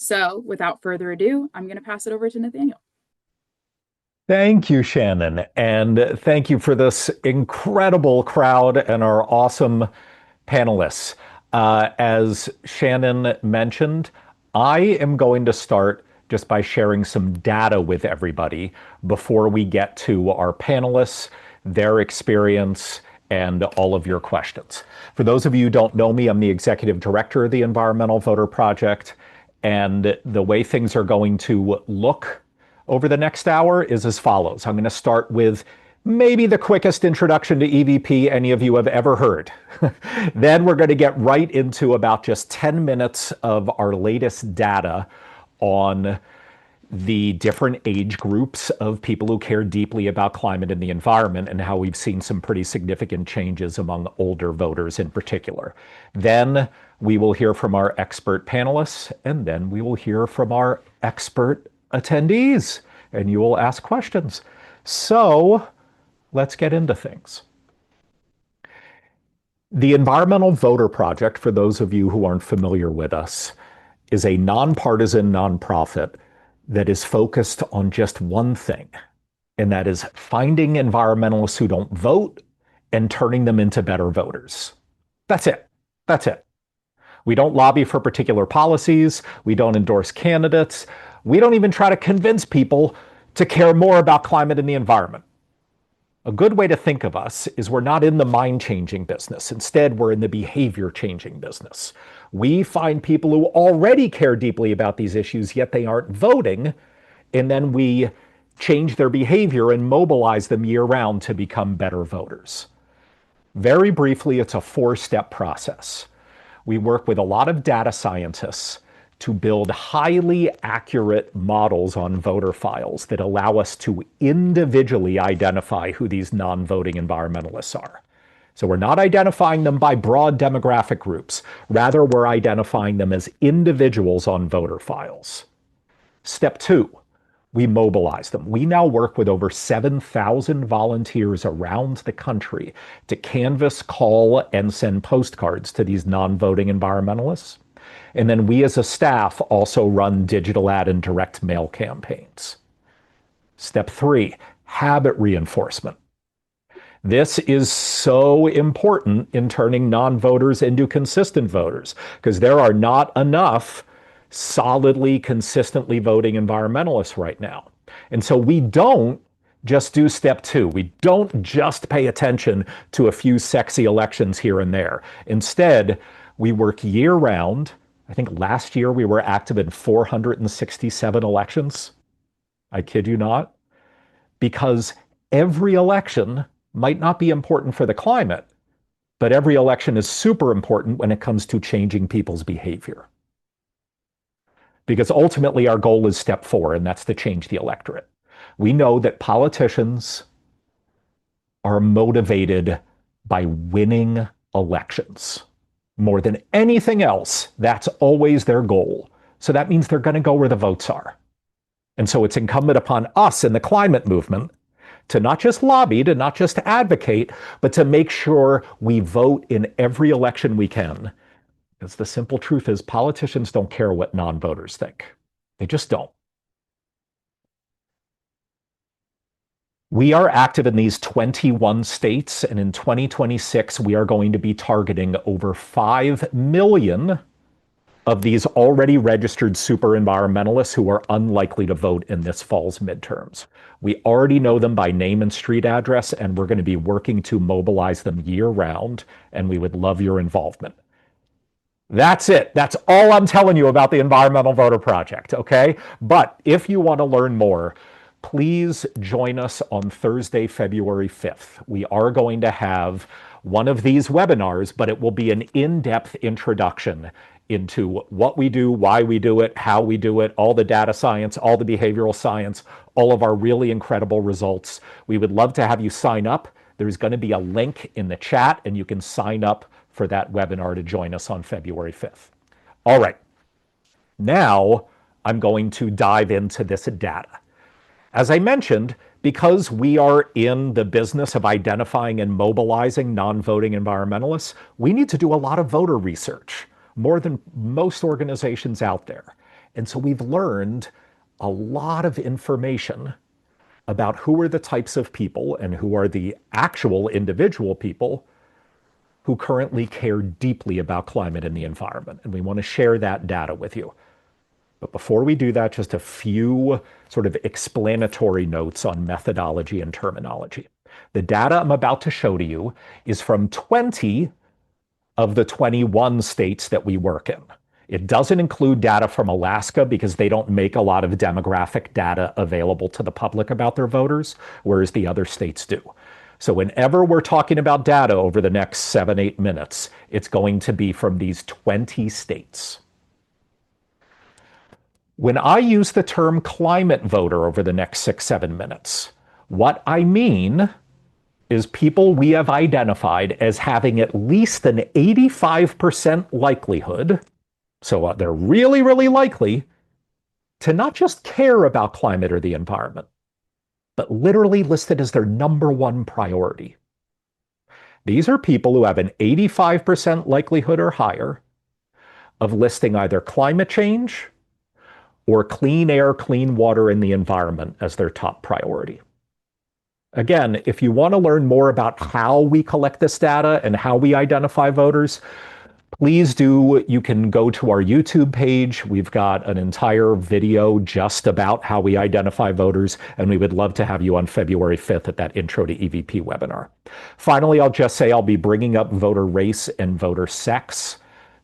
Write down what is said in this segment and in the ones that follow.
So without further ado, I'm going to pass it over to Nathaniel. Thank you, Shannon. And thank you for this incredible crowd and our awesome panelists. As Shannon mentioned, I am going to start just by sharing some data with everybody before we get to our panelists, their experience, and all of your questions. For those of you who don't know me, I'm the executive director of the Environmental Voter Project. And the way things are going to look over the next hour is as follows. I'm going to start with maybe the quickest introduction to EVP any of you have ever heard. Then we're going to get right into about just 10 minutes of our latest data on the different age groups of people who care deeply about climate and the environment and how we've seen some pretty significant changes among older voters in particular. Then we will hear from our expert panelists, and then we will hear from our expert attendees, and you will ask questions. So let's get into things. The Environmental Voter Project, for those of you who aren't familiar with us, is a nonpartisan nonprofit that is focused on just one thing, and that is finding environmentalists who don't vote and turning them into better voters. That's it. That's it. We don't lobby for particular policies. We don't endorse candidates. We don't even try to convince people to care more about climate and the environment. A good way to think of us is we're not in the mind-changing business. Instead, we're in the behavior-changing business. We find people who already care deeply about these issues, yet they aren't voting, and then we change their behavior and mobilize them year-round to become better voters. Very briefly, it's a four-step process. We work with a lot of data scientists to build highly accurate models on voter files that allow us to individually identify who these non-voting environmentalists are. So we're not identifying them by broad demographic groups. Rather, we're identifying them as individuals on voter files. Step two, we mobilize them. We now work with over 7,000 volunteers around the country to canvass, call, and send postcards to these non-voting environmentalists. And then we as a staff also run digital ad and direct mail campaigns. Step three, habit reinforcement. This is so important in turning non-voters into consistent voters because there are not enough solidly, consistently voting environmentalists right now. And so we don't just do step two. We don't just pay attention to a few sexy elections here and there. Instead, we work year round. I think last year we were active in 467 elections. I kid you not. Because every election might not be important for the climate, but every election is super important when it comes to changing people's behavior. Because ultimately our goal is step four, and that's to change the electorate. We know that politicians are motivated by winning elections. More than anything else, that's always their goal. So that means they're going to go where the votes are. And so it's incumbent upon us in the climate movement to not just lobby, to not just advocate, but to make sure we vote in every election we can. Because the simple truth is politicians don't care what non-voters think. They just don't. We are active in these 21 states, and in 2026, we are going to be targeting over 5 million of these already registered super environmentalists who are unlikely to vote in this fall's midterms. We already know them by name and street address, and we're going to be working to mobilize them year round, and we would love your involvement. That's it. That's all I'm telling you about the Environmental Voter Project, okay? But if you want to learn more, please join us on Thursday, February 5th. We are going to have one of these webinars, but it will be an in-depth introduction into what we do, why we do it, how we do it, all the data science, all the behavioral science, all of our really incredible results. We would love to have you sign up. There's going to be a link in the chat, and you can sign up for that webinar to join us on February 5th. All right. Now I'm going to dive into this data. As I mentioned, because we are in the business of identifying and mobilizing non-voting environmentalists, we need to do a lot of voter research, more than most organizations out there. And so we've learned a lot of information about who are the types of people and who are the actual individual people who currently care deeply about climate and the environment. And we want to share that data with you. But before we do that, just a few sort of explanatory notes on methodology and terminology. The data I'm about to show to you is from 20 of the 21 states that we work in. It doesn't include data from Alaska because they don't make a lot of demographic data available to the public about their voters, whereas the other states do. So whenever we're talking about data over the next 7-8 minutes, it's going to be from these 20 states. When I use the term climate voter over the next 6-7 minutes, what I mean is people we have identified as having at least an 85% likelihood, so they're really, really likely to not just care about climate or the environment, but literally listed as their number one priority. These are people who have an 85% likelihood or higher of listing either climate change or clean air, clean water, and the environment as their top priority. Again, if you want to learn more about how we collect this data and how we identify voters, please do. You can go to our YouTube page. We've got an entire video just about how we identify voters, and we would love to have you on February 5th at that Intro to EVP webinar. Finally, I'll just say I'll be bringing up voter race and voter sex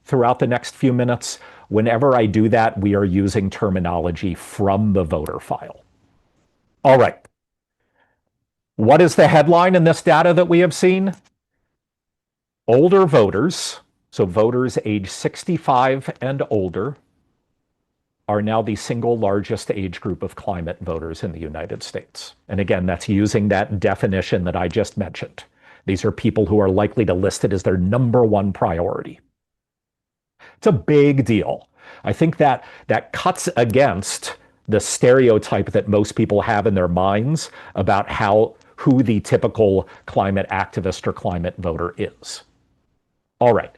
throughout the next few minutes. Whenever I do that, we are using terminology from the voter file. All right. What is the headline in this data that we have seen? Older voters, so voters age 65 and older, are now the single largest age group of climate voters in the United States. And again, that's using that definition that I just mentioned. These are people who are likely to list it as their number one priority. It's a big deal. I think that cuts against the stereotype that most people have in their minds about who the typical climate activist or climate voter is. All right.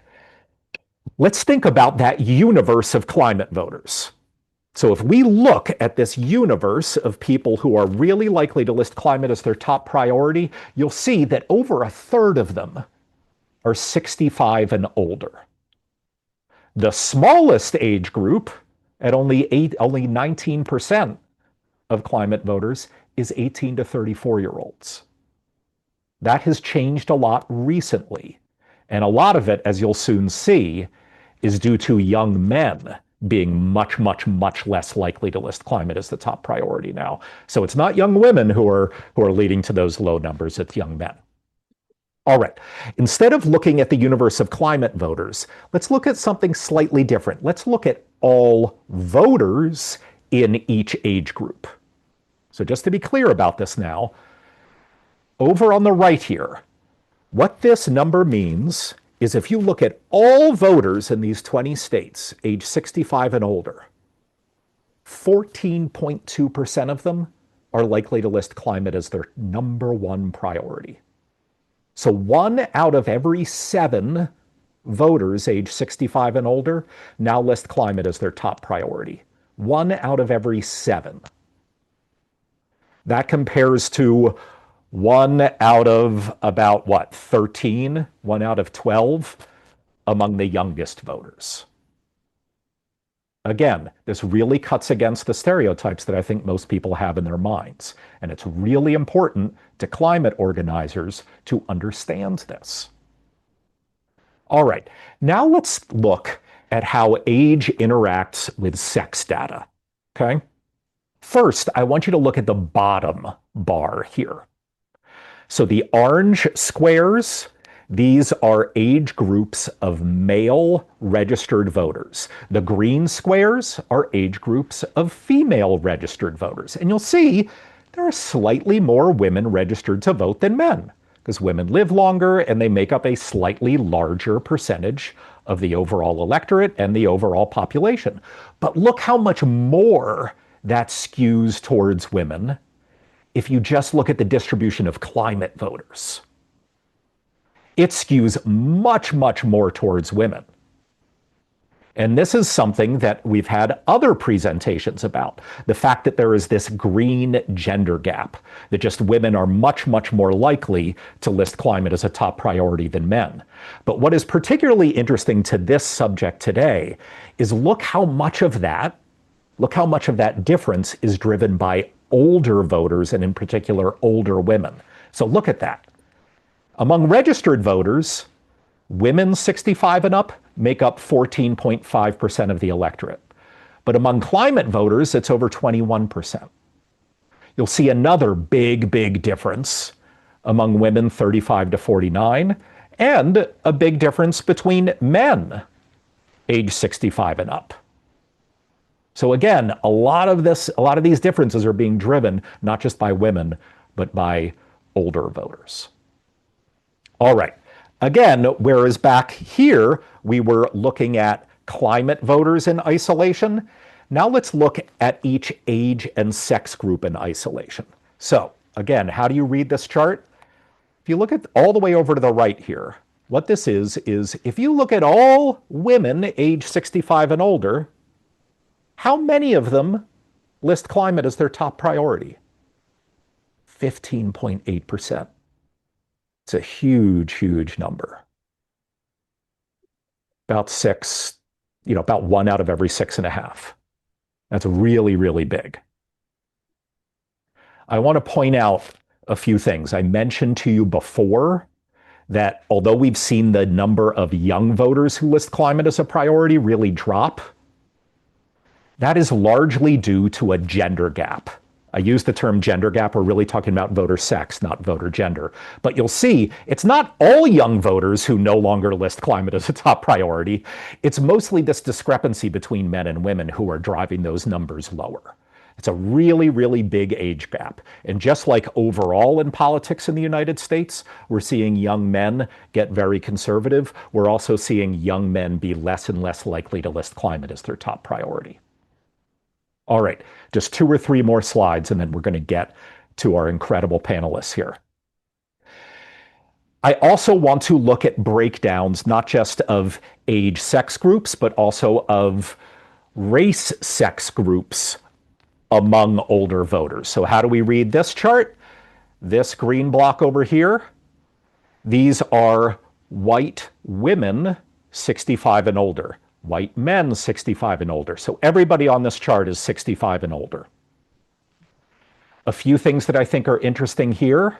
Let's think about that universe of climate voters. So if we look at this universe of people who are really likely to list climate as their top priority, you'll see that over a third of them are 65 and older. The smallest age group, at only 19% of climate voters, is 18 to 34-year-olds. That has changed a lot recently. And a lot of it, as you'll soon see, is due to young men being much, much, much less likely to list climate as the top priority now. So it's not young women who are leading to those low numbers, it's young men. All right, instead of looking at the universe of climate voters, let's look at something slightly different. Let's look at all voters in each age group. So just to be clear about this now, over on the right here, what this number means is if you look at all voters in these 20 states, age 65 and older, 14.2% of them are likely to list climate as their number one priority. So 1 out of every 7 voters age 65 and older now list climate as their top priority. 1 out of every 7. That compares to 1 out of about 13, 1 out of 12 among the youngest voters. Again, this really cuts against the stereotypes that I think most people have in their minds. And it's really important to climate organizers to understand this. All right, now let's look at how age interacts with sex data, okay? First, I want you to look at the bottom bar here. So the orange squares, these are age groups of male registered voters. The green squares are age groups of female registered voters. And you'll see there are slightly more women registered to vote than men, because women live longer and they make up a slightly larger percentage of the overall electorate and the overall population. But look how much more that skews towards women if you just look at the distribution of climate voters. It skews much, much more towards women. And this is something that we've had other presentations about. The fact that there is this green gender gap, that just women are much, much more likely to list climate as a top priority than men. But what is particularly interesting to this subject today is look how much of that difference is driven by older voters, and in particular, older women. So look at that. Among registered voters, women 65 and up make up 14.5% of the electorate. But among climate voters, it's over 21%. You'll see another big, big difference among women 35 to 49, and a big difference between men age 65 and up. So again, a lot of these differences are being driven not just by women, but by older voters. All right. Again, whereas back here we were looking at climate voters in isolation, now let's look at each age and sex group in isolation. So again, how do you read this chart? If you look at all the way over to the right here, what this is if you look at all women age 65 and older, how many of them list climate as their top priority? 15.8%. It's a huge, huge number. About about 1 out of every 6.5. That's really, really big. I want to point out a few things. I mentioned to you before that although we've seen the number of young voters who list climate as a priority really drop, that is largely due to a gender gap. I use the term gender gap. We're really talking about voter sex, not voter gender. But you'll see it's not all young voters who no longer list climate as a top priority. It's mostly this discrepancy between men and women who are driving those numbers lower. It's a really, really big age gap. And just like overall in politics in the United States, we're seeing young men get very conservative. We're also seeing young men be less and less likely to list climate as their top priority. All right, just 2 or 3 more slides, and then we're going to get to our incredible panelists here. I also want to look at breakdowns, not just of age sex groups, but also of race sex groups among older voters. So how do we read this chart? This green block over here, these are white women 65 and older. White men 65 and older. So everybody on this chart is 65 and older. A few things that I think are interesting here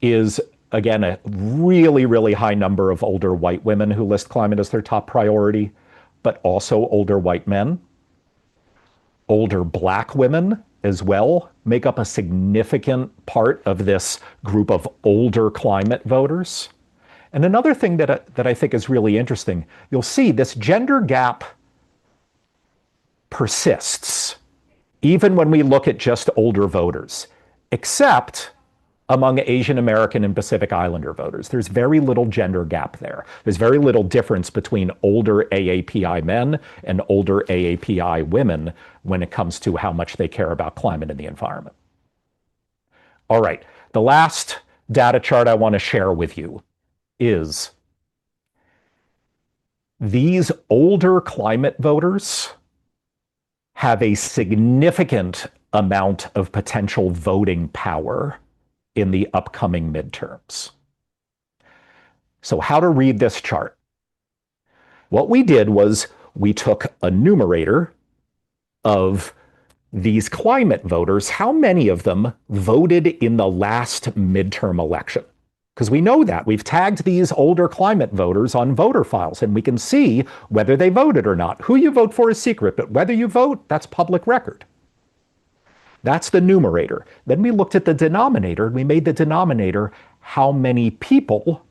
is, again, a really, really high number of older white women who list climate as their top priority, but also older white men. Older black women as well make up a significant part of this group of older climate voters. And another thing that I think is really interesting, you'll see this gender gap persists even when we look at just older voters, except among Asian American and Pacific Islander voters. There's very little gender gap there. There's very little difference between older AAPI men and older AAPI women when it comes to how much they care about climate and the environment. All right, the last data chart I want to share with you is these older climate voters have a significant amount of potential voting power in the upcoming midterms. So how to read this chart? What we did was we took a numerator of these climate voters, how many of them voted in the last midterm election? Because we know that. We've tagged these older climate voters on voter files, and we can see whether they voted or not. Who you vote for is secret, but whether you vote, that's public record. That's the numerator. Then we looked at the denominator, and we made the denominator how many people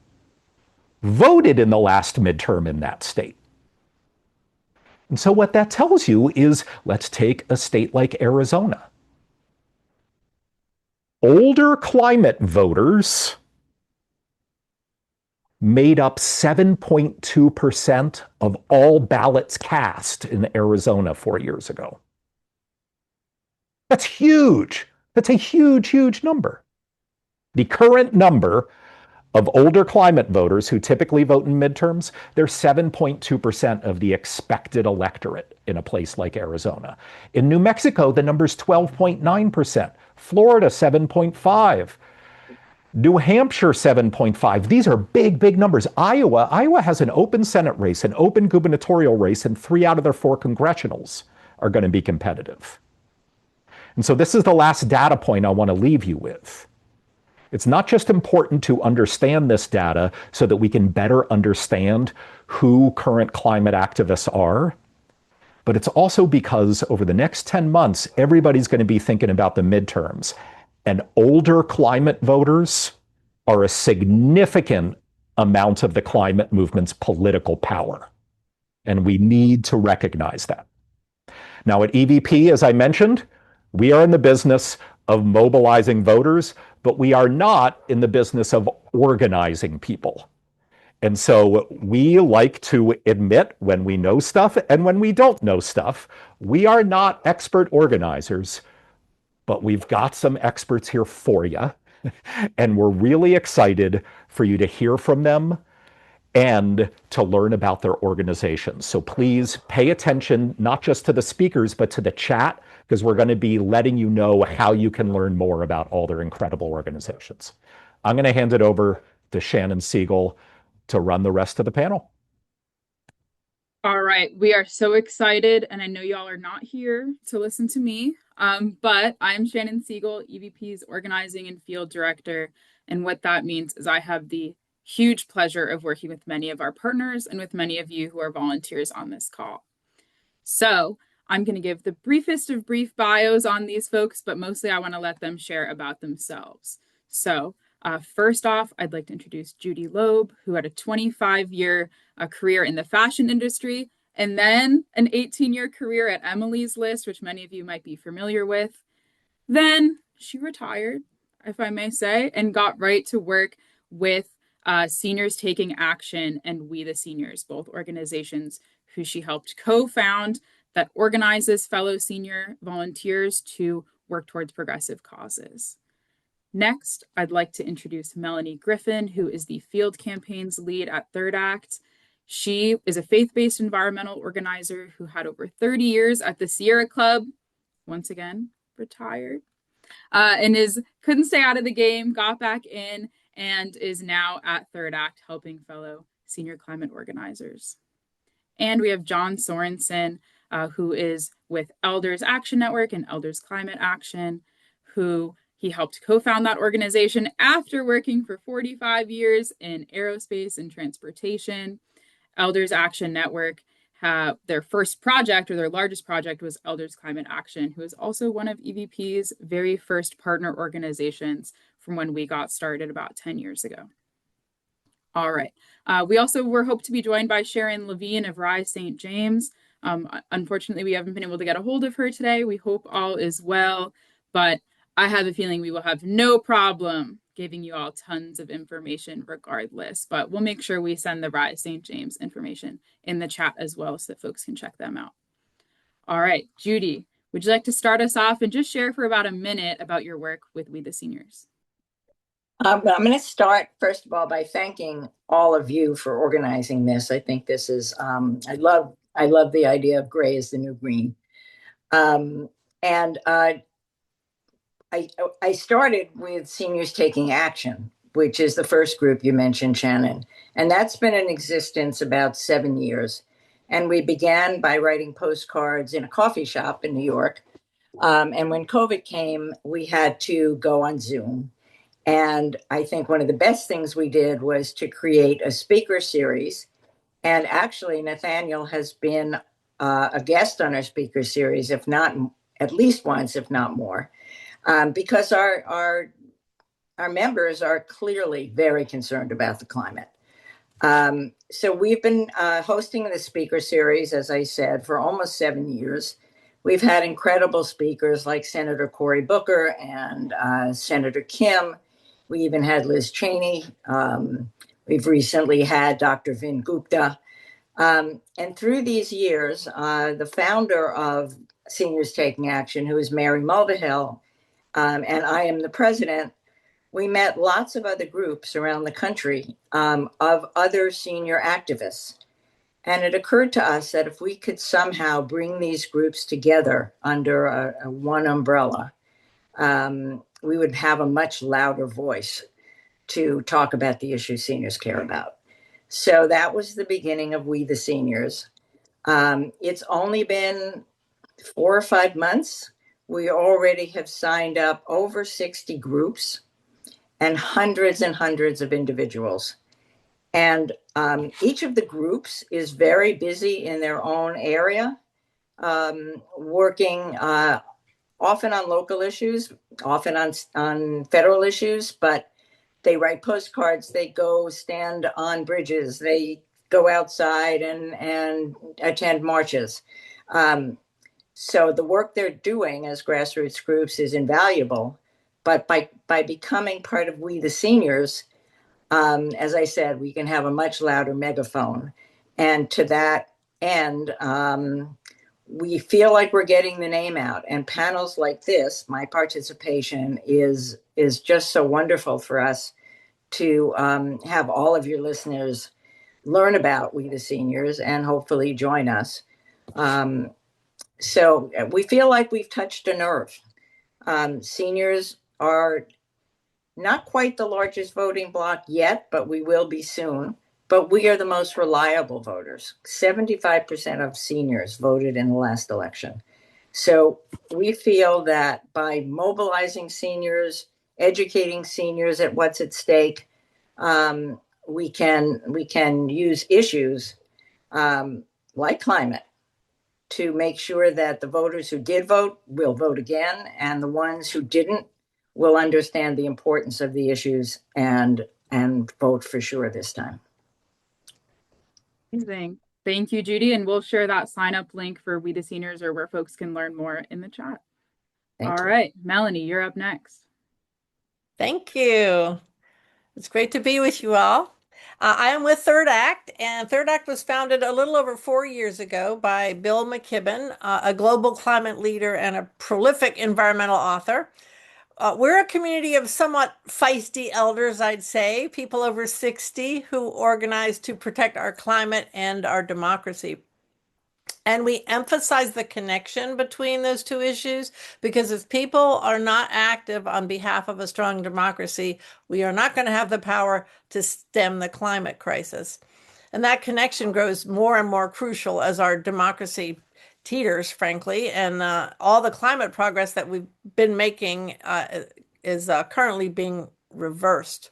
voted in the last midterm in that state. And so what that tells you is, let's take a state like Arizona. Older climate voters made up 7.2% of all ballots cast in Arizona 4 years ago. That's huge. That's a huge, huge number. The current number Of older climate voters who typically vote in midterms, they're 7.2% of the expected electorate in a place like Arizona. In New Mexico, the number's 12.9%. Florida, 7.5%. New Hampshire, 7.5. These are big, big numbers. Iowa has an open Senate race, an open gubernatorial race, and 3 out of their 4 congressionals are going to be competitive. And so this is the last data point I want to leave you with. It's not just important to understand this data so that we can better understand who current climate activists are, but it's also because over the next 10 months, everybody's going to be thinking about the midterms. And older climate voters are a significant amount of the climate movement's political power. And we need to recognize that. Now, at EVP, as I mentioned, we are in the business of mobilizing voters, but we are not in the business of organizing people. And so we like to admit when we know stuff and when we don't know stuff. We are not expert organizers, but we've got some experts here for you. And we're really excited for you to hear from them and to learn about their organizations. So please pay attention, not just to the speakers, but to the chat, because we're going to be letting you know how you can learn more about all their incredible organizations. I'm going to hand it over to Shannon Siegel to run the rest of the panel. All right, we are so excited, and I know y'all are not here to listen to me, but I'm Shannon Siegel, EVP's Organizing and Field Director, and what that means is I have the huge pleasure of working with many of our partners and with many of you who are volunteers on this call. So I'm going to give the briefest of brief bios on these folks, but mostly I want to let them share about themselves. So first off, I'd like to introduce Judy Loeb, who had a 25-year career in the fashion industry, and then an 18-year career at Emily's List, which many of you might be familiar with. Then she retired, if I may say, and got right to work with Seniors Taking Action and We the Seniors, both organizations who she helped co-found that organizes fellow senior volunteers to work towards progressive causes. Next, I'd like to introduce Melanie Griffin, who is the field campaigns lead at Third Act. She is a faith-based environmental organizer who had over 30 years at the Sierra Club, once again, retired, and couldn't stay out of the game, got back in, and is now at Third Act helping fellow senior climate organizers. And we have John Sorensen, who is with Elders Action Network and Elders Climate Action, who he helped co-found that organization after working for 45 years in aerospace and transportation. Elders Action Network, their first project or their largest project was Elders Climate Action, who is also one of EVP's very first partner organizations from when we got started about 10 years ago. All right. We also were hoped to be joined by Sharon Levine of Rise St. James. Unfortunately, we haven't been able to get a hold of her today. We hope all is well, but I have a feeling we will have no problem giving you all tons of information regardless, but we'll make sure we send the Rise St. James information in the chat as well so that folks can check them out. All right, Judy, would you like to start us off and just share for about a minute about your work with We the Seniors? I'm going to start, first of all, by thanking all of you for organizing this. I think this is, I love the idea of gray is the new green. I started with Seniors Taking Action, which is the first group you mentioned, Shannon. And that's been in existence about 7 years. And we began by writing postcards in a coffee shop in New York. And when COVID came, we had to go on Zoom. And I think one of the best things we did was to create a speaker series. And actually, Nathaniel has been a guest on our speaker series, if not at least once, if not more, because our members are clearly very concerned about the climate. So we've been hosting the speaker series, as I said, for almost 7 years. We've had incredible speakers like Senator Cory Booker and Senator Kim. We even had Liz Cheney. We've recently had Dr. Vin Gupta. And through these years, the founder of Seniors Taking Action, who is Mary Mulvihill, and I am the president, we met lots of other groups around the country of other senior activists. And it occurred to us that if we could somehow bring these groups together under a one umbrella, we would have a much louder voice to talk about the issues seniors care about. So that was the beginning of We the Seniors. It's only been 4 or 5 months. We already have signed up over 60 groups and hundreds of individuals. And each of the groups is very busy in their own area, working often on local issues, often on federal issues, but they write postcards, they go stand on bridges, they go outside and attend marches. So the work they're doing as grassroots groups is invaluable, but by becoming part of We the Seniors, as I said, we can have a much louder megaphone. And to that end, we feel like we're getting the name out. And panels like this, my participation is just so wonderful for us to have all of your listeners learn about We the Seniors and hopefully join us. So we feel like we've touched a nerve. Seniors are not quite the largest voting bloc yet, but we will be soon. But we are the most reliable voters. 75% of seniors voted in the last election. So we feel that by mobilizing seniors, educating seniors at what's at stake, we can use issues like climate to make sure that the voters who did vote will vote again, and the ones who didn't will understand the importance of the issues and vote for sure this time. Amazing. Thank you, Judy. And we'll share that sign up link for We the Seniors or where folks can learn more in the chat. All right, Melanie, you're up next. Thank you. It's great to be with you all. I am with Third Act, and Third Act was founded a little over 4 years ago by Bill McKibben, a global climate leader and a prolific environmental author. We're a community of somewhat feisty elders, I'd say, people over 60 who organize to protect our climate and our democracy. And we emphasize the connection between those two issues because if people are not active on behalf of a strong democracy, we are not going to have the power to stem the climate crisis. And that connection grows more and more crucial as our democracy teeters, frankly, and all the climate progress that we've been making is currently being reversed.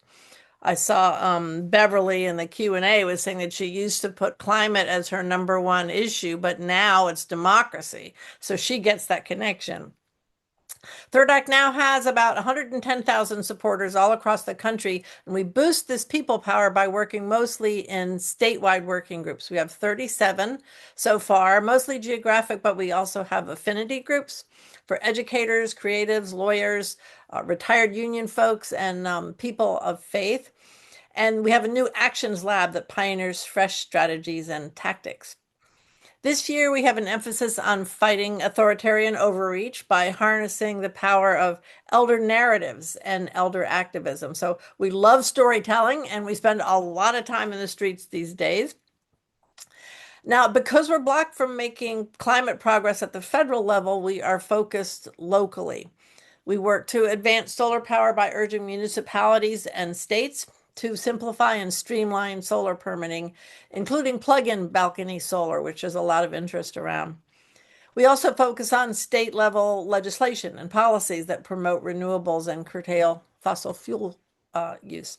I saw Beverly in the Q&A was saying that she used to put climate as her #1 issue, but now it's democracy. So she gets that connection. Third Act now has about 110,000 supporters all across the country, and we boost this people power by working mostly in statewide working groups. We have 37 so far, mostly geographic, but we also have affinity groups for educators, creatives, lawyers, retired union folks, and people of faith. And we have a new actions lab that pioneers fresh strategies and tactics. This year, we have an emphasis on fighting authoritarian overreach by harnessing the power of elder narratives and elder activism. So we love storytelling, and we spend a lot of time in the streets these days. Now, because we're blocked from making climate progress at the federal level, we are focused locally. We work to advance solar power by urging municipalities and states to simplify and streamline solar permitting, including plug-in balcony solar, which is a lot of interest around. We also focus on state-level legislation and policies that promote renewables and curtail fossil fuel use.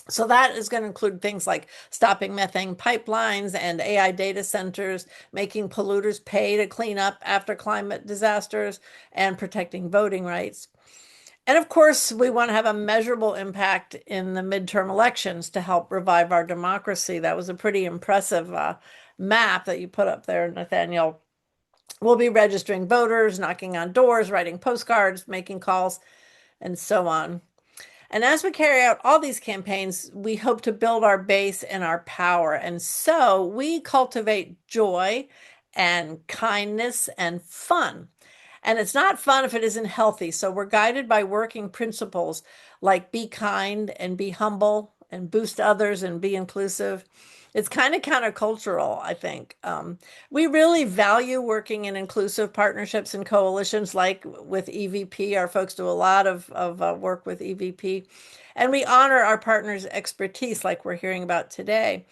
So that is going to include things like stopping methane pipelines and AI data centers, making polluters pay to clean up after climate disasters, and protecting voting rights. And of course, we want to have a measurable impact in the midterm elections to help revive our democracy. That was a pretty impressive map that you put up there, Nathaniel. We'll be registering voters, knocking on doors, writing postcards, making calls, and so on. And as we carry out all these campaigns, we hope to build our base and our power. And so we cultivate joy and kindness and fun. And it's not fun if it isn't healthy. So we're guided by working principles like be kind and be humble and boost others and be inclusive. It's kind of countercultural, I think. We really value working in inclusive partnerships and coalitions like with EVP. Our folks do a lot of work with EVP. And we honor our partners' expertise, like we're hearing about today,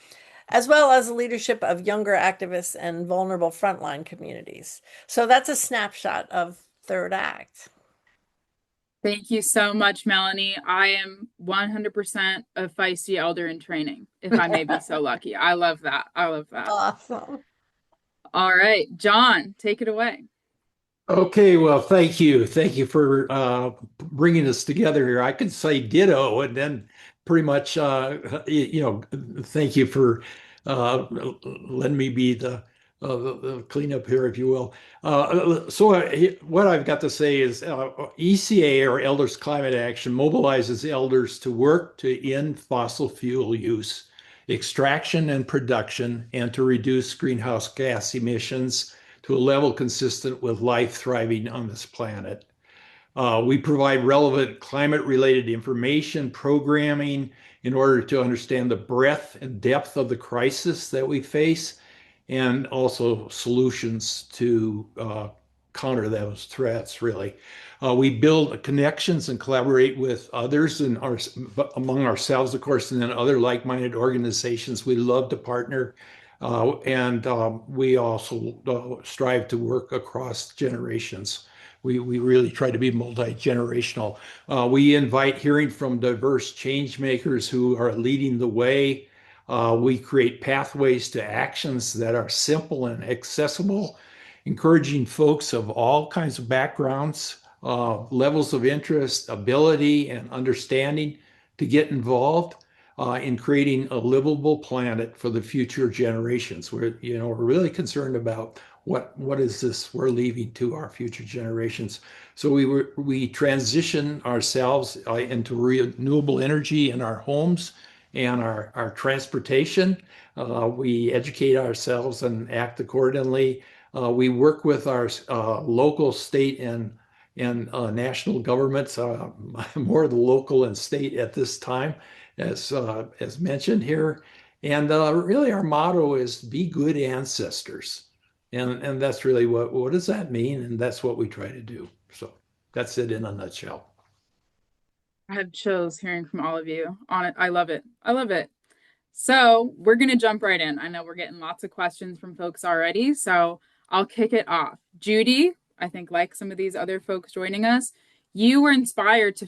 as well as the leadership of younger activists and vulnerable frontline communities. So that's a snapshot of Third Act. Thank you so much, Melanie. I am 100% a feisty elder in training, if I may be so lucky. I love that. I love that. Awesome. All right, John, take it away. Okay, well, thank you. Thank you for bringing us together here. I could say ditto and then pretty much, thank you for uh, letting me be the cleanup here, if you will. What I've got to say is ECA, or Elders Climate Action, mobilizes elders to work to end fossil fuel use, extraction and production, and to reduce greenhouse gas emissions to a level consistent with life thriving on this planet. We provide relevant climate-related information, programming in order to understand the breadth and depth of the crisis that we face, and also solutions to counter those threats, really. We build connections and collaborate with others and among ourselves, of course, and then other like-minded organizations. We love to partner, and we also strive to work across generations. We really try to be multi-generational. We invite hearing from diverse change makers who are leading the way. We create pathways to actions that are simple and accessible, encouraging folks of all kinds of backgrounds, levels of interest, ability, and understanding to get involved in creating a livable planet for the future generations. We're really concerned about what is this we're leaving to our future generations. So we transition ourselves into renewable energy in our homes and our transportation. We educate ourselves and act accordingly. We work with our local, state, and national governments, more the local and state at this time, as mentioned here. And really, our motto is "Be good ancestors," and that's really what does that mean? And that's what we try to do. So that's it in a nutshell. I have chills hearing from all of you on it. I love it. I love it. So we're going to jump right in. I know we're getting lots of questions from folks already, so I'll kick it off. Judy, I think like some of these other folks joining us, you were inspired to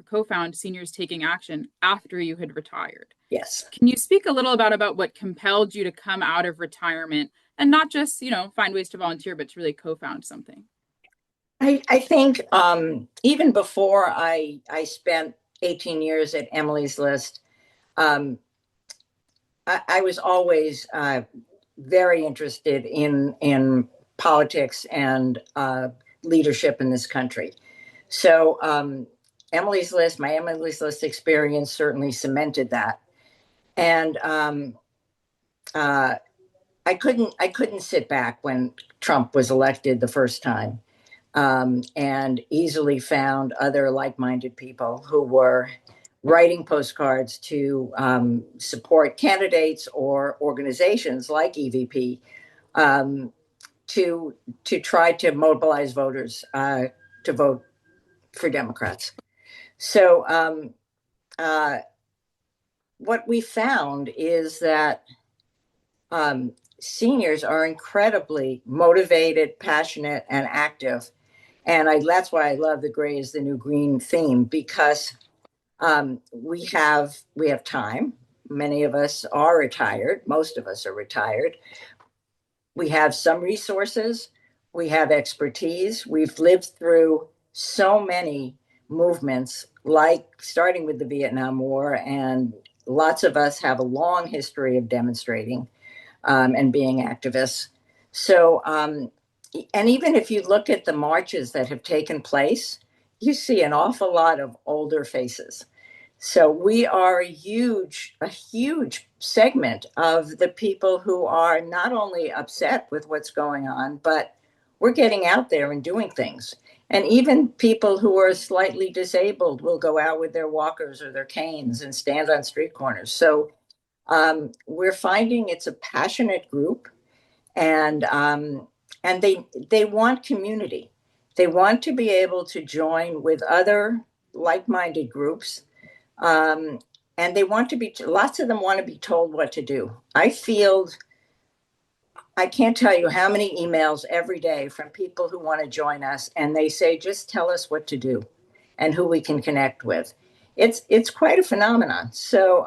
co-found Seniors Taking Action after you had retired. Yes. Can you speak a little about what compelled you to come out of retirement and not just, find ways to volunteer, but to really co-found something? I think even before I spent 18 years at Emily's List, I was always very interested in politics and leadership in this country. So my Emily's List experience certainly cemented that. And I couldn't sit back when Trump was elected the first time, and easily found other like-minded people who were writing postcards to support candidates or organizations like EVP, to try to mobilize voters to vote for Democrats. So what we found is that seniors are incredibly motivated, passionate, and active. And that's why I love the gray is the new green theme, because we have time. Many of us are retired. Most of us are retired. We have some resources. We have expertise. We've lived through so many movements, like starting with the Vietnam War, and lots of us have a long history of demonstrating and being activists. So, and even if you look at the marches that have taken place, you see an awful lot of older faces. So we are a huge segment of the people who are not only upset with what's going on, but we're getting out there and doing things. And even people who are slightly disabled will go out with their walkers or their canes and stand on street corners. So we're finding it's a passionate group, and they want community. They want to be able to join with other like-minded groups, and they want to be. Lots of them want to be told what to do. I can't tell you how many emails every day from people who want to join us, and they say, just tell us what to do and who we can connect with. It's quite a phenomenon. So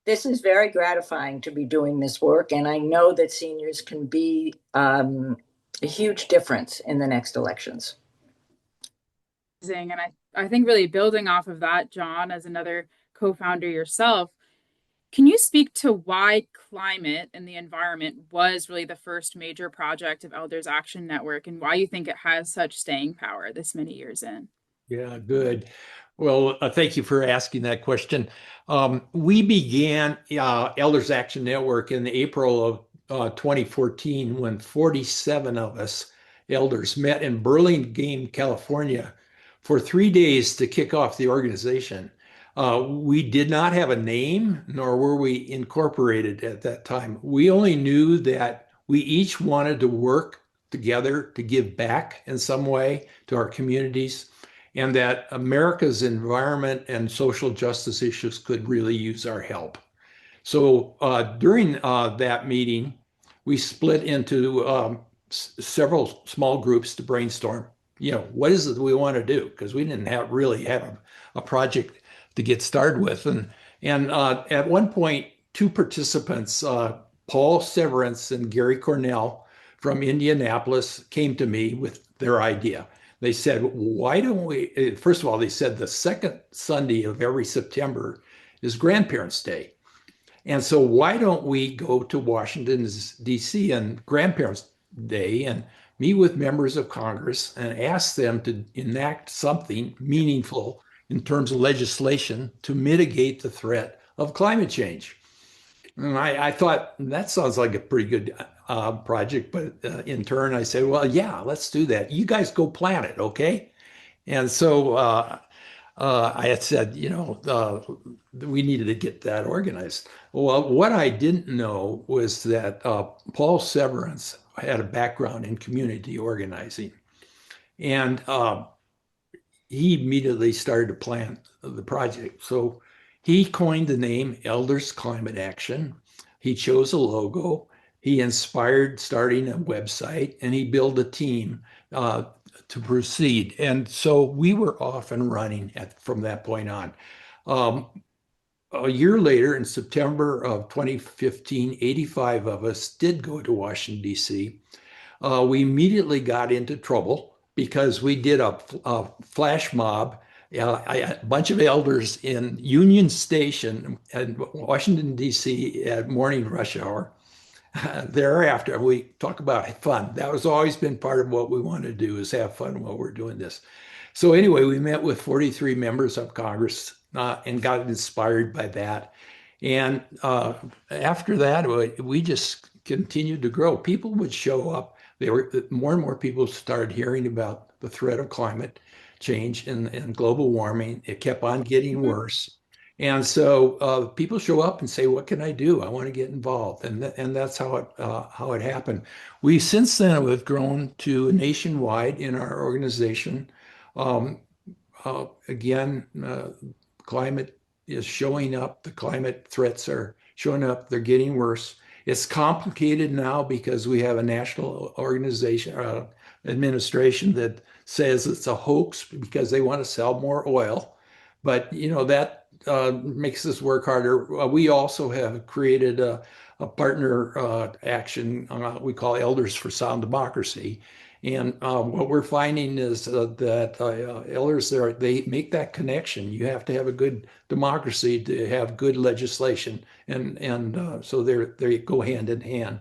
this is very gratifying to be doing this work, and I know that seniors can be a huge difference in the next elections. And I think really building off of that, John, as another co-founder yourself, can you speak to why climate and the environment was really the first major project of Elders Action Network, and why you think it has such staying power this many years in? Yeah, good. Well, thank you for asking that question. We began Elders Action Network in April of 2014 when 47 of us elders met in Burlingame, California for 3 days to kick off the organization. We did not have a name, nor were we incorporated at that time. We only knew that we each wanted to work together to give back in some way to our communities, and that America's environment and social justice issues could really use our help. So during that meeting, we split into several small groups to brainstorm, what is it we want to do? Because we didn't really have a project to get started with. And at one point, two participants, Paul Severance and Gary Cornell from Indianapolis, came to me with their idea. They said, why don't we, first of all, they said the second Sunday of every September is Grandparents' Day. And so why don't we go to Washington, D.C. on Grandparents' Day and meet with members of Congress and ask them to enact something meaningful in terms of legislation to mitigate the threat of climate change. And I thought that sounds like a pretty good project, but in turn I said, well, yeah, let's do that. You guys go plan it, okay? And so I had said, we needed to get that organized. Well, what I didn't know was that Paul Severance had a background in community organizing. And he immediately started to plan the project. So he coined the name Elders Climate Action. He chose a logo. He inspired starting a website, and he built a team to proceed. And so we were off and running from that point on. A year later, in September of 2015, 85 of us did go to Washington, D.C. We immediately got into trouble because we did a flash mob. A bunch of elders in Union Station in Washington, D.C. at morning rush hour. Thereafter, we talk about fun. That has always been part of what we want to do, is have fun while we're doing this. So anyway, we met with 43 members of Congress and got inspired by that. And after that, we just continued to grow. People would show up. More and more people started hearing about the threat of climate change and global warming. It kept on getting worse. And so people show up and say, what can I do? I want to get involved. And that's how it happened. We since then have grown to nationwide in our organization. Again, climate is showing up. The climate threats are showing up. They're getting worse. It's complicated now because we have a national organization, administration that says it's a hoax because they want to sell more oil. But, that makes us work harder. We also have created a partner action we call Elders for Sound Democracy. And what we're finding is that elders they make that connection. You have to have a good democracy to have good legislation, and so they go hand in hand.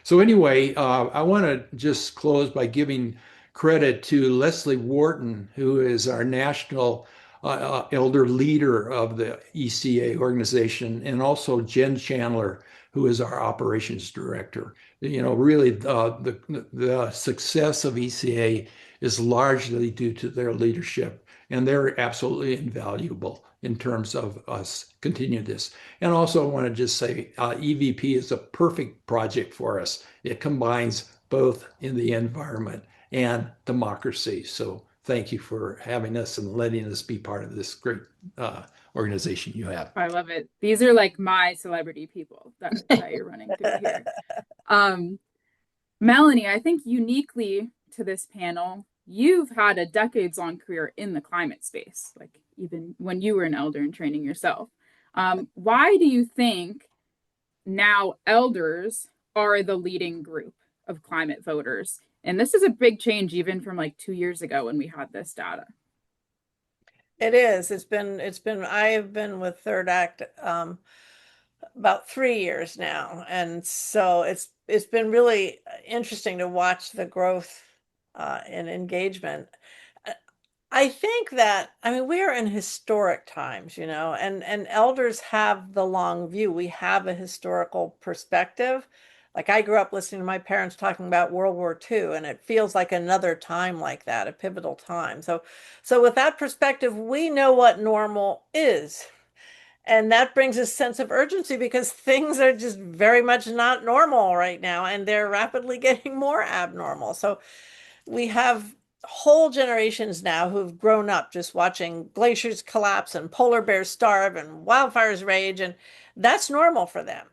So anyway, I want to just close by giving credit to Leslie Wharton, who is our national elder leader of the ECA organization, and also Jen Chandler, who is our operations director. Really, the success of ECA is largely due to their leadership, and they're absolutely invaluable in terms of us continue this. And also, I want to just say EVP is a perfect project for us. It combines both in the environment and democracy. So thank you for having us and letting us be part of this great organization you have. I love it. These are like my celebrity people that you're running through here. Melanie, I think uniquely to this panel, you've had a decades-long career in the climate space, like even when you were an elder in training yourself. Why do you think now elders are the leading group of climate voters? And this is a big change even from like 2 years ago when we had this data. It is. I have been with Third Act about 3 years now. And so it's been really interesting to watch the growth in engagement. I think that, I mean, we are in historic times, and elders have the long view. We have a historical perspective. Like I grew up listening to my parents talking about World War II, and it feels like another time like that, a pivotal time. So with that perspective, we know what normal is. And that brings a sense of urgency because things are just very much not normal right now, and they're rapidly getting more abnormal. So we have whole generations now who've grown up just watching glaciers collapse and polar bears starve and wildfires rage, and that's normal for them.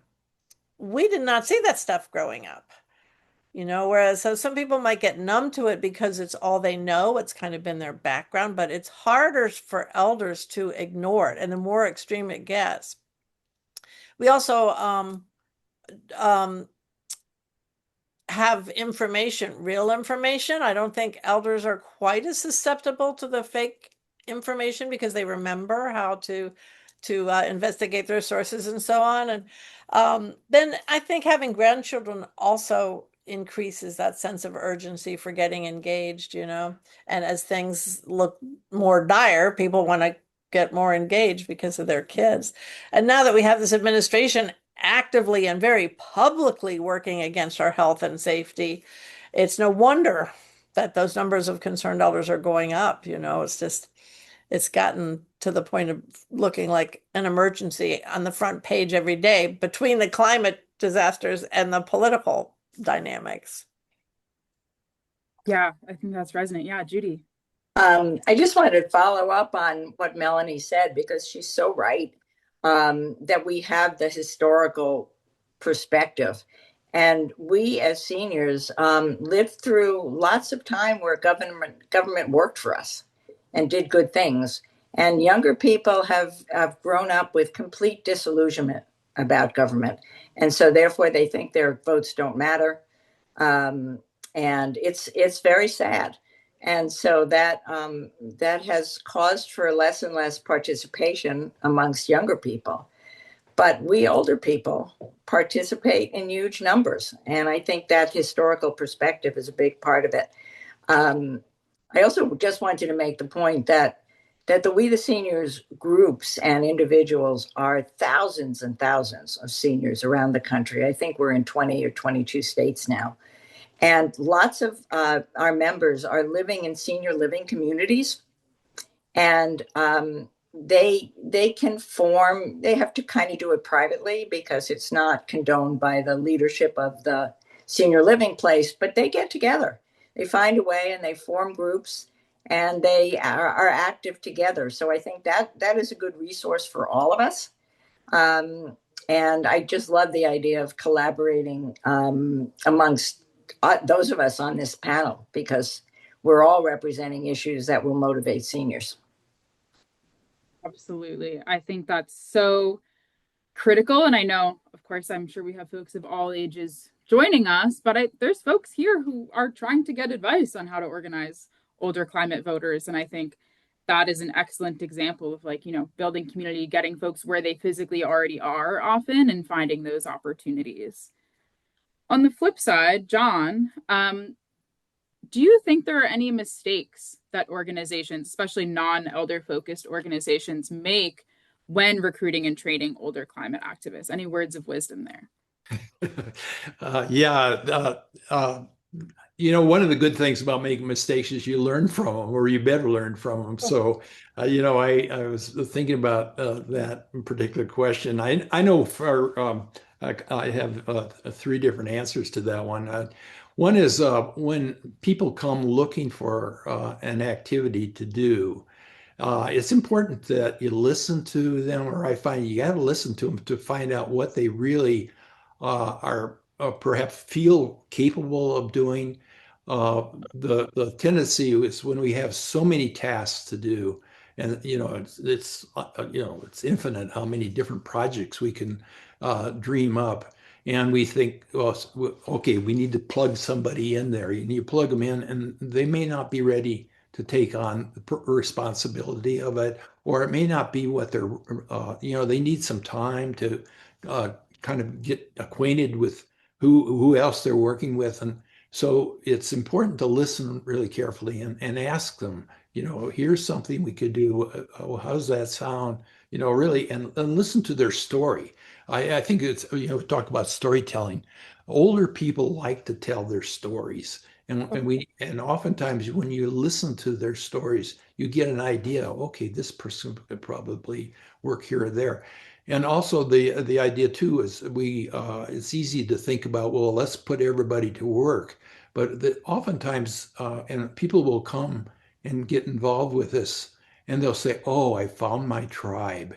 We did not see that stuff growing up, whereas so some people might get numb to it because it's all they know. It's kind of been their background, but it's harder for elders to ignore it. And the more extreme it gets, we also have information, real information. I don't think elders are quite as susceptible to the fake information because they remember how to investigate their sources and so on. And then I think having grandchildren also increases that sense of urgency for getting engaged, and as things look more dire, people want to get more engaged because of their kids. And now that we have this administration actively and very publicly working against our health and safety, it's no wonder that those numbers of concerned elders are going up. It's gotten to the point of looking like an emergency on the front page every day between the climate disasters and the political dynamics. Yeah, I think that's resonant. Yeah, Judy. I just wanted to follow up on what Melanie said because she's so right. That we have the historical perspective. And we as seniors lived through lots of time where government worked for us and did good things. And younger people have grown up with complete disillusionment about government. And so therefore they think their votes don't matter. And it's very sad. And so that has caused for less and less participation amongst younger people. But we older people participate in huge numbers. And I think that historical perspective is a big part of it. I also just wanted to make the point that the We the Seniors groups and individuals are thousands and thousands of seniors around the country. I think we're in 20 or 22 states now. And lots of our members are living in senior living communities. And they can form, they have to kind of do it privately because it's not condoned by the leadership of the senior living place, but they get together. They find a way and they form groups and they are active together. So I think that is a good resource for all of us. And I just love the idea of collaborating amongst those of us on this panel, because we're all representing issues that will motivate seniors. Absolutely. I think that's so critical. And I know, of course, I'm sure we have folks of all ages joining us, but there's folks here who are trying to get advice on how to organize older climate voters. And I think that is an excellent example of building community, getting folks where they physically already are often and finding those opportunities. On the flip side, John, do you think there are any mistakes that organizations, especially non-elder focused organizations, make when recruiting and training older climate activists? Any words of wisdom there? Yeah, one of the good things about making mistakes is you learn from them, or you better learn from them. So, I was thinking about that particular question. I know I have three different answers to that one. One is when people come looking for an activity to do. It's important that you listen to them, or I find you got to listen to them to find out what they really are perhaps feel capable of doing. The tendency is when we have so many tasks to do, and it's infinite how many different projects we can dream up. And we think, well, okay, we need to plug somebody in there. You need to plug them in, and they may not be ready to take on the responsibility of it, or it may not be what they need some time to uh, kind of get acquainted with who else they're working with. And so it's important to listen really carefully and ask them, here's something we could do. How does that sound? Really, and listen to their story. I think we talk about storytelling. Older people like to tell their stories. And oftentimes when you listen to their stories, you get an idea, okay, this person could probably work here or there. And also the idea too is it's easy to think about, well, let's put everybody to work. But oftentimes, and people will come and get involved with this, and they'll say, oh, I found my tribe.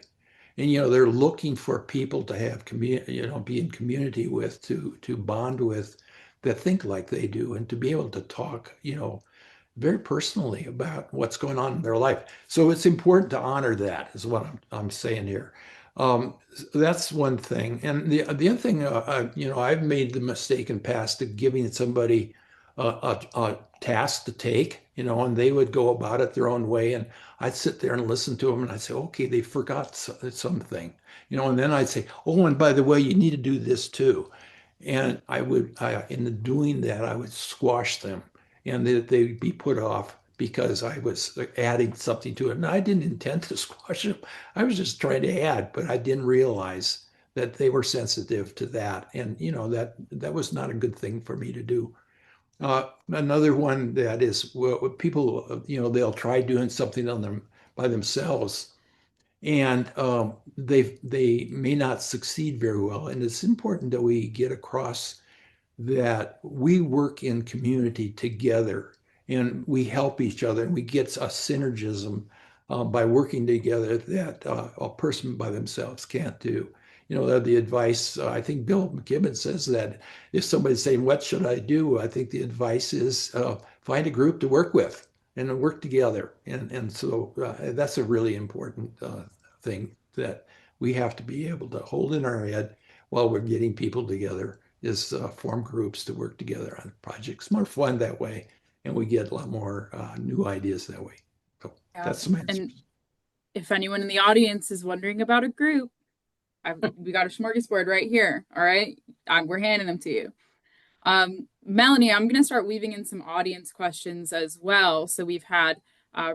And they're looking for people to have community, be in community with, to bond with, that think like they do, and to be able to talk, very personally about what's going on in their life. So it's important to honor that, is what I'm saying here. That's one thing. And the other thing, I've made the mistake in past of giving somebody a task to take, and they would go about it their own way. And I'd sit there and listen to them, and I'd say, okay, they forgot something, and then I'd say, oh, and by the way, you need to do this too. And in doing that, I would squash them, and they'd be put off because I was adding something to it. And I didn't intend to squash them. I was just trying to add, but I didn't realize that they were sensitive to that. And, that was not a good thing for me to do. Another one that is, well, people, they'll try doing something on them by themselves, and they may not succeed very well. And it's important that we get across that we work in community together, and we help each other, and we get a synergism by working together that a person by themselves can't do. The advice, I think Bill McKibben says that if somebody's saying, what should I do? I think the advice is find a group to work with and work together. And so that's a really important thing that we have to be able to hold in our head while we're getting people together, is form groups to work together on projects. More fun that way, and we get a lot more new ideas that way. So Yeah. that's my answer. And if anyone in the audience is wondering about a group, we got a smorgasbord right here. All right. We're handing them to you. Melanie, I'm going to start weaving in some audience questions as well. So we've had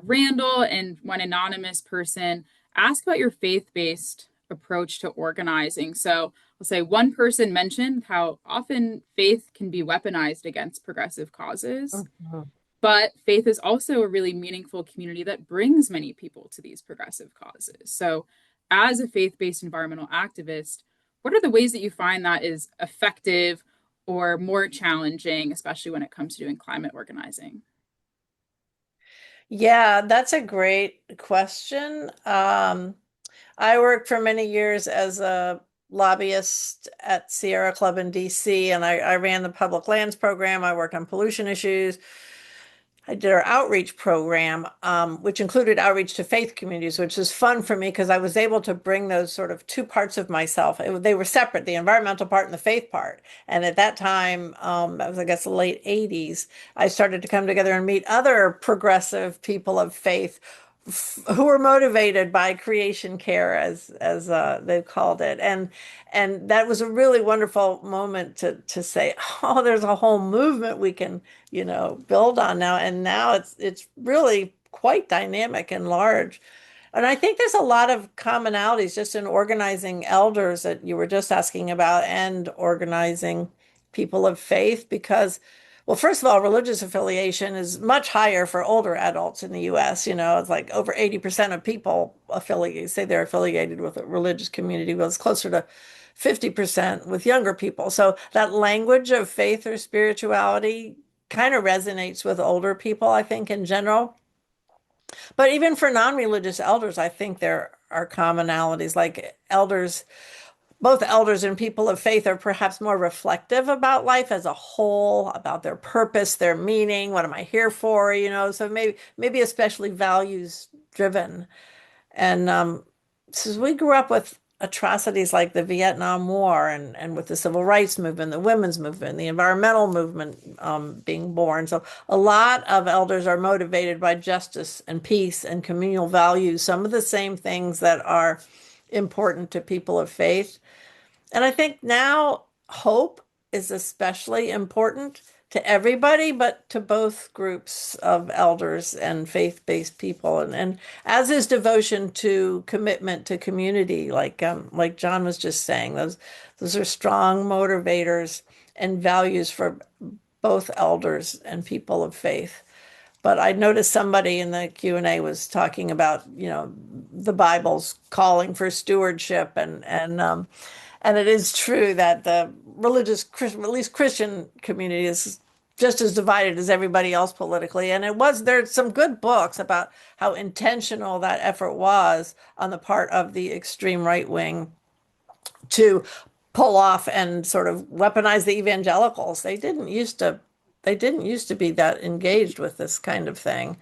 Randall and one anonymous person ask about your faith-based approach to organizing. So I'll say one person mentioned how often faith can be weaponized against progressive causes. But faith is also a really meaningful community that brings many people to these progressive causes. So, as a faith based environmental activist, what are the ways that you find that is effective or more challenging, especially when it comes to doing climate organizing? Yeah, that's a great question. I worked for many years as a lobbyist at Sierra Club in DC, and I ran the public lands program. I worked on pollution issues. I did our outreach program, which included outreach to faith communities, which is fun for me because I was able to bring those sort of two parts of myself. They were separate, the environmental part and the faith part. And at that time, that was, I guess, the late 80s, I started to come together and meet other progressive people of faith who were motivated by creation care, as they've called it, and that was a really wonderful moment to say, oh, there's a whole movement we can build on now, and now it's really quite dynamic and large. And I think there's a lot of commonalities just in organizing elders that you were just asking about and organizing people of faith because, well, first of all, religious affiliation is much higher for older adults in the US. You know, it's like over 80% of people affiliate, say they're affiliated with a religious community. Well, it's closer to 50% with younger people. So that language of faith or spirituality kind of resonates with older people, I think, in general. But even for non-religious elders, I think there are commonalities like elders, both elders and people of faith are perhaps more reflective about life as a whole, about their purpose, their meaning, what am I here for, you know, so maybe especially values driven. And since we grew up with atrocities like the Vietnam War and with the civil rights movement, the women's movement, the environmental movement being born. So a lot of elders are motivated by justice and peace and communal values, some of the same things that are important to people of faith. And I think now hope is especially important to everybody, but to both groups of elders and faith-based people. And as is devotion to commitment to community, like John was just saying, those are strong motivators and values for both elders and people of faith. But I noticed somebody in the Q&A was talking about, you know, the Bible's calling for stewardship and it is true that the religious, at least Christian community is just as divided as everybody else politically. And there's some good books about how intentional that effort was on the part of the extreme right wing to pull off and sort of weaponize the evangelicals. They didn't used to be that engaged with this kind of thing.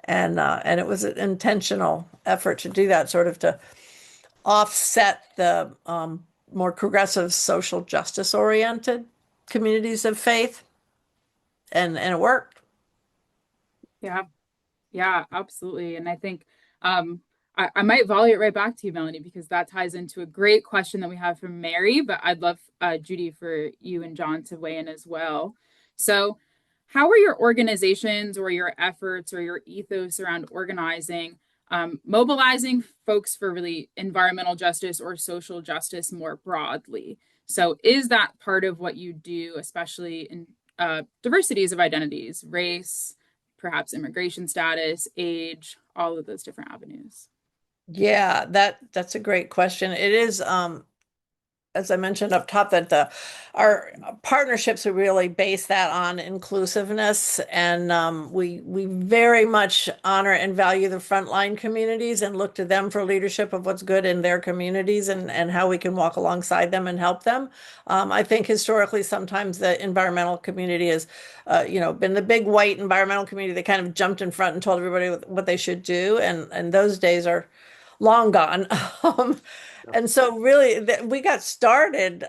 And it was an intentional effort to do that, sort of to offset the more progressive social justice oriented communities of faith. And it worked. Yeah. Yeah, absolutely. And I think I might volley it right back to you, Melanie, because that ties into a great question that we have from Mary, but I'd love Judy for you and John to weigh in as well. So, how are your organizations or your efforts or your ethos around organizing, mobilizing folks for really environmental justice or social justice more broadly? So, is that part of what you do, especially in diversities of identities, race, perhaps immigration status, age, all of those different avenues? Yeah, that's a great question. It is as I mentioned up top, that our partnerships are really base that on inclusiveness, and we very much honor and value the frontline communities and look to them for leadership of what's good in their communities and how we can walk alongside them and help them. I think historically, sometimes the environmental community has, been the big white environmental community that kind of jumped in front and told everybody what they should do, and those days are long gone. And so really we got started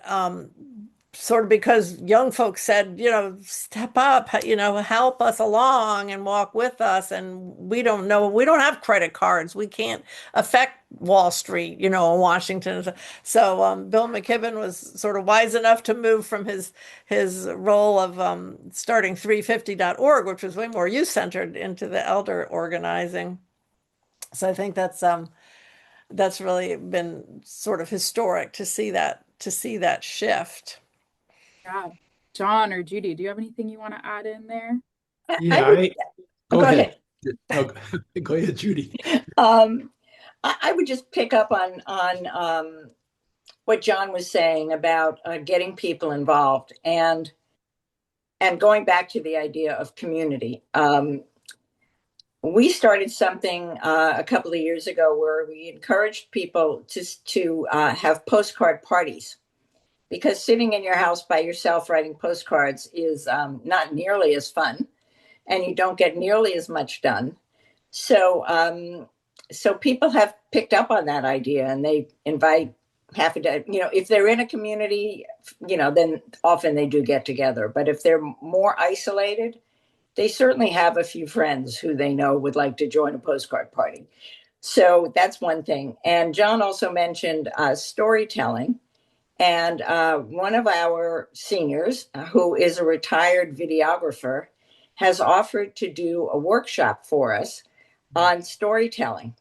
sort of because young folks said, step up, help us along and walk with us. And we don't have credit cards. We can't affect Wall Street, in Washington. So Bill McKibben was sort of wise enough to move from his role of starting 350.org, which was way more youth-centered, into the elder organizing. So I think that's really been sort of historic to see that shift. Yeah. John or Judy, do you have anything you want to add in there? Yeah, Go ahead. Oh, go ahead, Judy. I would just pick up on what John was saying about getting people involved and going back to the idea of community. We started something a couple of years ago where we encouraged people to have postcard parties, because sitting in your house by yourself writing postcards is not nearly as fun, and you don't get nearly as much done. So people have picked up on that idea, and they invite half a day. If they're in a community, then often they do get together. But if they're more isolated, they certainly have a few friends who they know would like to join a postcard party. So that's one thing. And John also mentioned storytelling. And one of our seniors, who is a retired videographer, has offered to do a workshop for us on storytelling.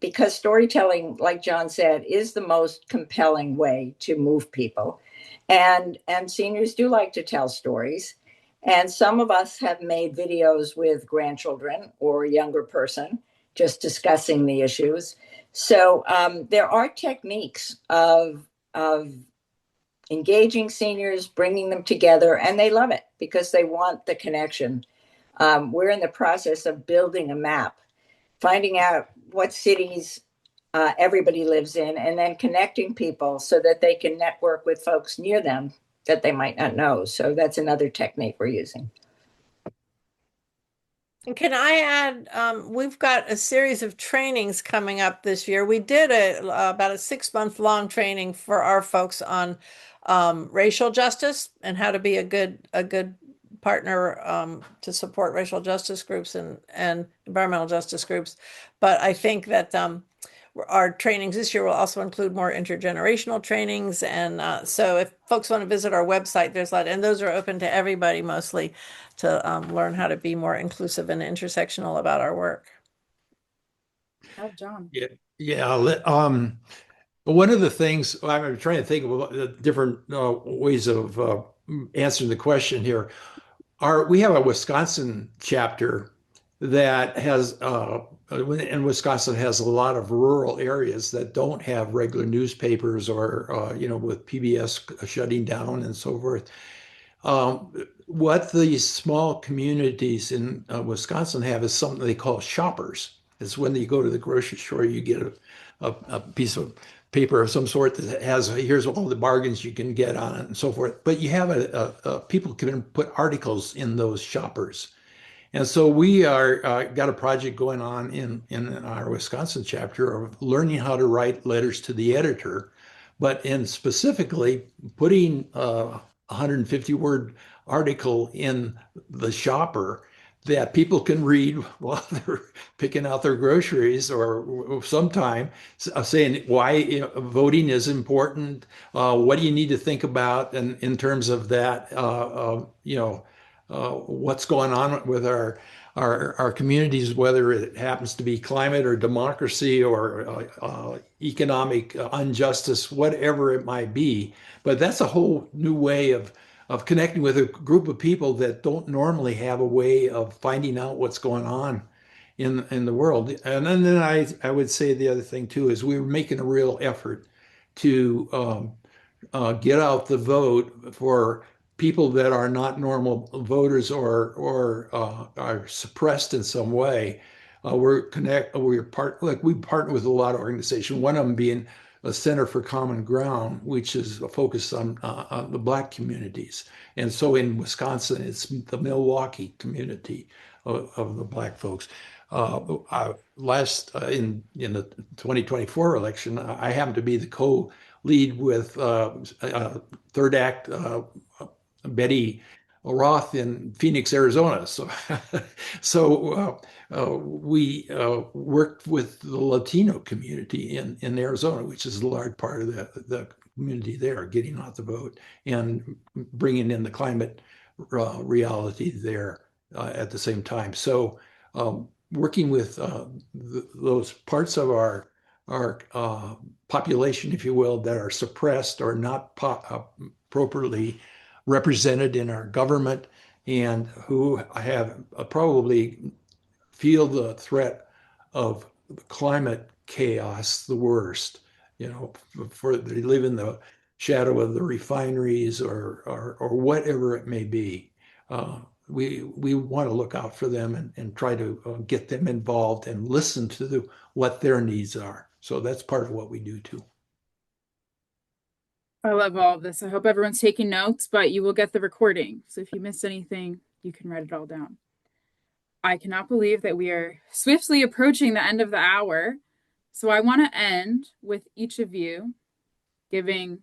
because storytelling, like John said, is the most compelling way to move people. And seniors do like to tell stories. And some of us have made videos with grandchildren or a younger person just discussing the issues. So there are techniques of engaging seniors, bringing them together, and they love it because they want the connection. We're in the process of building a map, finding out what cities everybody lives in, and then connecting people so that they can network with folks near them that they might not know. So that's another technique we're using. And can I add, we've got a series of trainings coming up this year. We did about a 6 month long training for our folks on racial justice and how to be a good partner to support racial justice groups and environmental justice groups. But I think that our trainings this year will also include more intergenerational trainings. And so if folks want to visit our website, there's a lot, and those are open to everybody mostly to learn how to be more inclusive and intersectional about our work. Oh, John. Yeah, yeah. But one of the things I'm trying to think of the different ways of answering the question here. We have a Wisconsin chapter that has, and Wisconsin has a lot of rural areas that don't have regular newspapers or, with PBS shutting down and so forth. What these small communities in Wisconsin have is something they call shoppers. It's when you go to the grocery store, you get a piece of paper of some sort that has, here's all the bargains you can get on it and so forth. But you have people can put articles in those shoppers. And so we are got a project going on in our Wisconsin chapter of learning how to write letters to the editor, but in specifically putting a 150 word article in the shopper that people can read while they're picking out their groceries or sometime saying why voting is important, what do you need to think about, and in terms of that, what's going on with our communities, whether it happens to be climate or democracy or economic injustice, whatever it might be. But that's a whole new way of connecting with a group of people that don't normally have a way of finding out what's going on in the world. And then I would say the other thing too is we were making a real effort to get out the vote for people that are not normal voters or are suppressed in some way. We partner with a lot of organizations. One of them being a Center for Common Ground, which is focused on the Black communities. And so in Wisconsin, it's the Milwaukee community of the Black folks. In the 2024 election, I happened to be the co-lead with Third Act Betty Roth in Phoenix, Arizona. So we worked with the Latino community in Arizona, which is a large part of the community there, getting out the vote and bringing in the climate reality there at the same time. So working with those parts of our population, if you will, that are suppressed or not appropriately represented in our government and who have probably feel the threat of climate chaos the worst, for they live in the shadow of the refineries or whatever it may be. We want to look out for them and try to get them involved and listen to what their needs are. So that's part of what we do too. I love all of this. I hope everyone's taking notes, but you will get the recording. So if you missed anything, you can write it all down. I cannot believe that we are swiftly approaching the end of the hour. So I want to end with each of you giving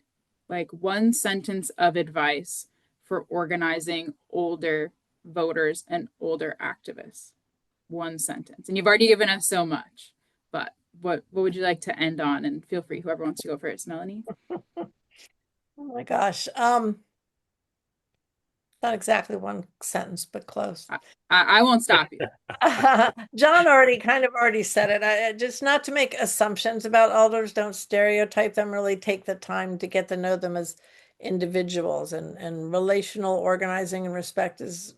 like one sentence of advice for organizing older voters and older activists. One sentence. And you've already given us so much, but what would you like to end on? And feel free, whoever wants to go first. Melanie? Oh my gosh. not exactly one sentence, but close. I won't stop you. John already said it. Just not to make assumptions about elders, don't stereotype them, really take the time to get to know them as individuals, and relational organizing and respect is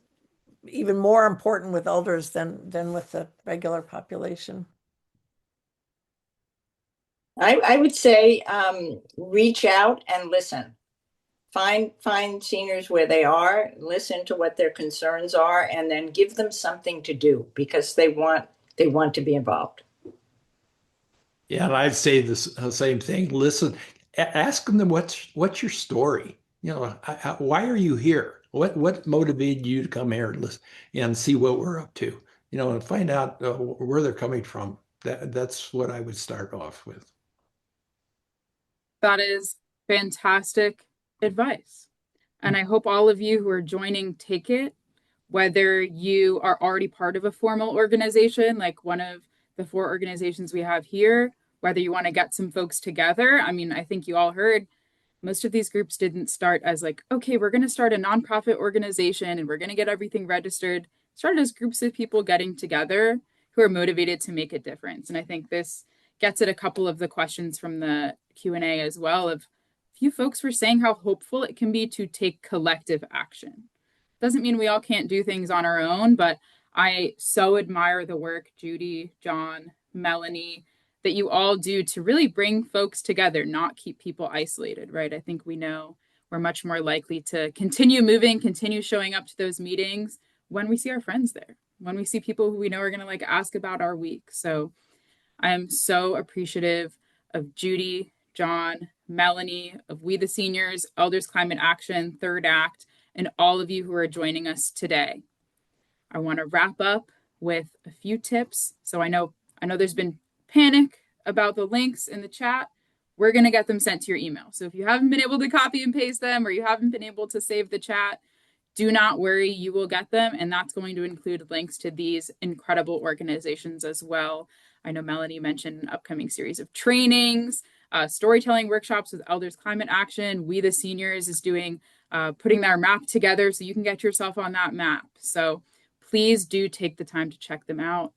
even more important with elders than with the regular population. I would say reach out and listen. Find seniors where they are, listen to what their concerns are, and then give them something to do because they want to be involved. Yeah, and I'd say the same thing. Listen, ask them what's your story? You know, why are you here? What motivated you to come here and listen and see what we're up to? You know, and find out where they're coming from. That's what I would start off with. That is fantastic advice. And I hope all of you who are joining take it, whether you are already part of a formal organization, like one of the 4 organizations we have here, whether you want to get some folks together. I mean, I think you all heard most of these groups didn't start as like, okay, we're going to start a nonprofit organization and we're going to get everything registered. It started as groups of people getting together who are motivated to make a difference. And I think this gets at a couple of the questions from the Q&A as well. Of a few folks were saying how hopeful it can be to take collective action. Doesn't mean we all can't do things on our own, but I so admire the work Judy, John, Melanie, that you all do to really bring folks together, not keep people isolated, right? I think we know we're much more likely to continue moving, continue showing up to those meetings when we see our friends there, when we see people who we know are going to like ask about our week. So I am so appreciative of Judy, John, Melanie, of We the Seniors, Elders Climate Action, Third Act, and all of you who are joining us today. I want to wrap up with a few tips. So I know there's been panic about the links in the chat. We're going to get them sent to your email. So if you haven't been able to copy and paste them, or you haven't been able to save the chat, do not worry, you will get them. And that's going to include links to these incredible organizations as well. I know Melanie mentioned an upcoming series of trainings, storytelling workshops with Elders Climate Action. We the Seniors is doing putting their map together so you can get yourself on that map. So please do take the time to check them out.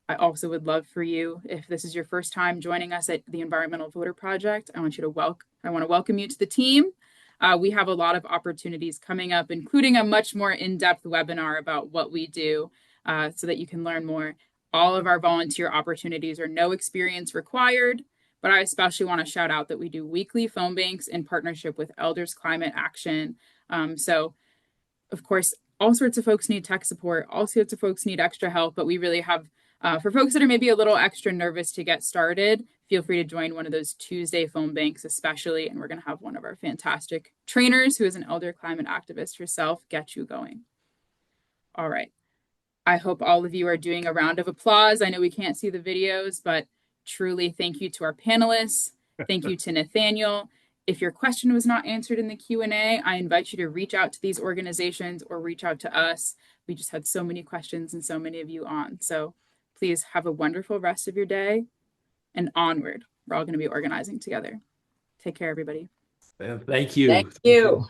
I also would love for you, if this is your first time joining us at the Environmental Voter Project, I want to welcome you to the team. We have a lot of opportunities coming up, including a much more in-depth webinar about what we do so that you can learn more. All of our volunteer opportunities are no experience required, but I especially want to shout out that we do weekly phone banks in partnership with Elders Climate Action. So, of course, all sorts of folks need tech support, all sorts of folks need extra help, but we really have, for folks that are maybe a little extra nervous to get started, feel free to join one of those Tuesday phone banks especially, and we're going to have one of our fantastic trainers who is an elder climate activist herself get you going. All right. I hope all of you are doing a round of applause. I know we can't see the videos, but truly thank you to our panelists. Thank you to Nathaniel. If your question was not answered in the Q&A, I invite you to reach out to these organizations or reach out to us. We just had so many questions and so many of you on. So please have a wonderful rest of your day and onward. We're all going to be organizing together. Take care, everybody. Thank you. Thank you.